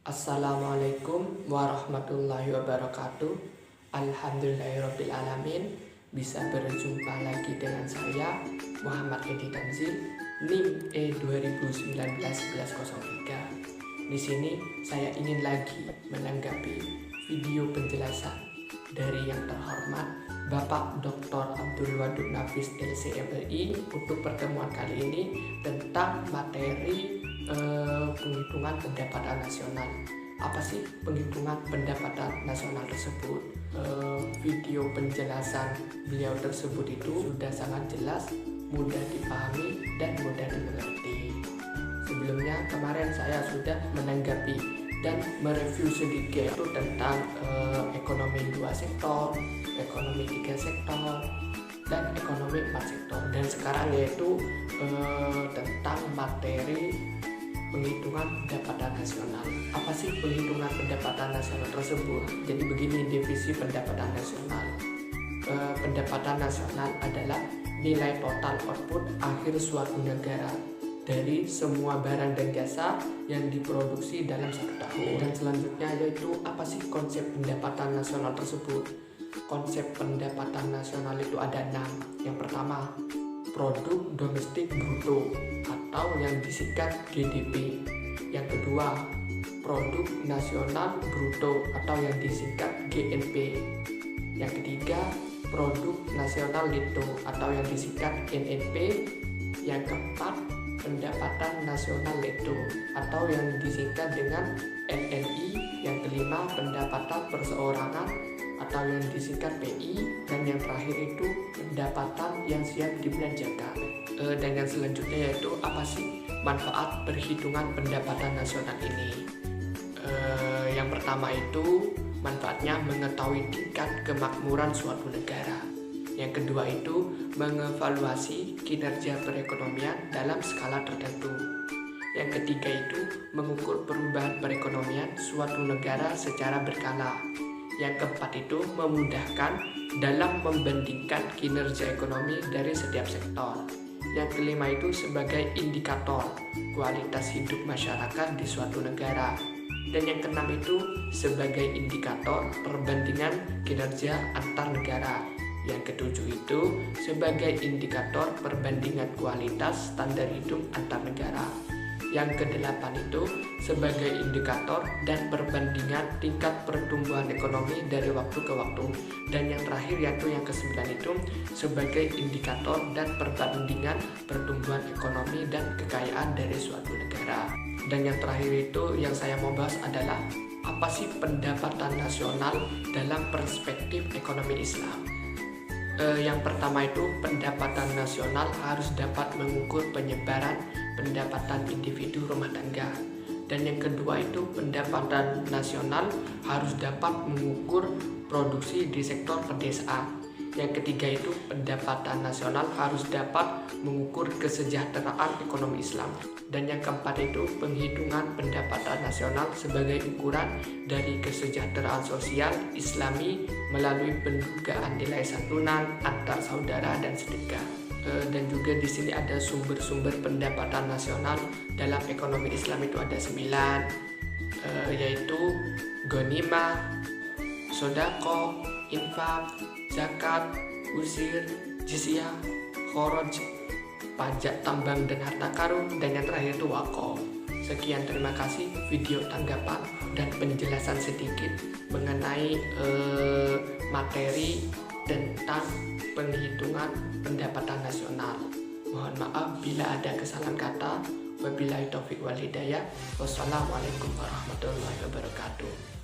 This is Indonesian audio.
Assalamualaikum warahmatullahi wabarakatuh. Alhamdulillahirrabbilalamin. Bisa berjumpa lagi dengan saya Muhammad Edi Tanzil, NIM E2019-1103. Di sini saya ingin lagi menanggapi video penjelasan dari yang terhormat Bapak Dr. Abdul Wadud Nafis LCMLI untuk pertemuan kali ini tentang materi penghitungan pendapatan nasional. Apa sih penghitungan pendapatan nasional tersebut? Video penjelasan beliau tersebut itu sudah sangat jelas, mudah dipahami dan mudah dimengerti. Sebelumnya kemarin saya sudah menanggapi dan mereview sedikit itu tentang ekonomi 2 sektor, ekonomi 3 sektor, dan ekonomi 4 sektor. Dan sekarang yaitu tentang materi penghitungan pendapatan nasional. Apa sih penghitungan pendapatan nasional tersebut? Jadi begini divisi pendapatan nasional. Pendapatan nasional adalah nilai total output akhir suatu negara dari semua barang dan jasa yang diproduksi dalam satu tahun. Dan selanjutnya yaitu apa sih konsep pendapatan nasional tersebut? Konsep pendapatan nasional itu ada 6. Yang pertama, produk domestik bruto atau yang disingkat GDP. Yang kedua, produk nasional bruto atau yang disingkat GNP. Yang ketiga, produk nasional neto atau yang disingkat NNP. Yang keempat, pendapatan nasional neto atau yang disingkat dengan NNI. Yang kelima, pendapatan perseorangan atau yang disingkat PI. Dan yang terakhir itu pendapatan yang siap dibelanjakan. Dan yang selanjutnya yaitu apa sih manfaat perhitungan pendapatan nasional ini? Yang pertama itu manfaatnya mengetahui tingkat kemakmuran suatu negara. Yang kedua itu mengevaluasi kinerja perekonomian dalam skala tertentu. Yang ketiga itu mengukur perubahan perekonomian suatu negara secara berkala. Yang keempat itu memudahkan dalam membandingkan kinerja ekonomi dari setiap sektor. Yang kelima itu sebagai indikator kualitas hidup masyarakat di suatu negara. Dan yang keenam itu sebagai indikator perbandingan kinerja antar negara. Yang ketujuh itu sebagai indikator perbandingan kualitas standar hidup antar negara. Yang kedelapan itu sebagai indikator dan perbandingan tingkat pertumbuhan ekonomi dari waktu ke waktu. Dan yang terakhir yaitu yang kesembilan itu sebagai indikator dan perbandingan pertumbuhan ekonomi dan kekayaan dari suatu negara. Dan yang terakhir itu yang saya mau bahas adalah apa sih pendapatan nasional dalam perspektif ekonomi Islam. Yang pertama itu pendapatan nasional harus dapat mengukur penyebaran pendapatan individu rumah tangga. Dan yang kedua itu pendapatan nasional harus dapat mengukur produksi di sektor pedesaan. Yang ketiga itu pendapatan nasional harus dapat mengukur kesejahteraan ekonomi Islam. Dan yang keempat itu penghitungan pendapatan nasional sebagai ukuran dari kesejahteraan sosial Islami melalui pendugaan nilai santunan antar saudara dan sedekah. Dan juga di sini ada sumber-sumber pendapatan nasional dalam ekonomi Islam itu ada 9, yaitu ghanimah, sodako, infak, zakat, usir, jizyah, kharaj, pajak tambang dan harta karun, dan yang terakhir itu wakaf. Sekian, terima kasih video tanggapan dan penjelasan sedikit mengenai materi tentang penghitungan pendapatan nasional. Mohon maaf bila ada kesalahan kata. Wabillahi taufiq wal hidayah. Wassalamualaikum warahmatullahi wabarakatuh.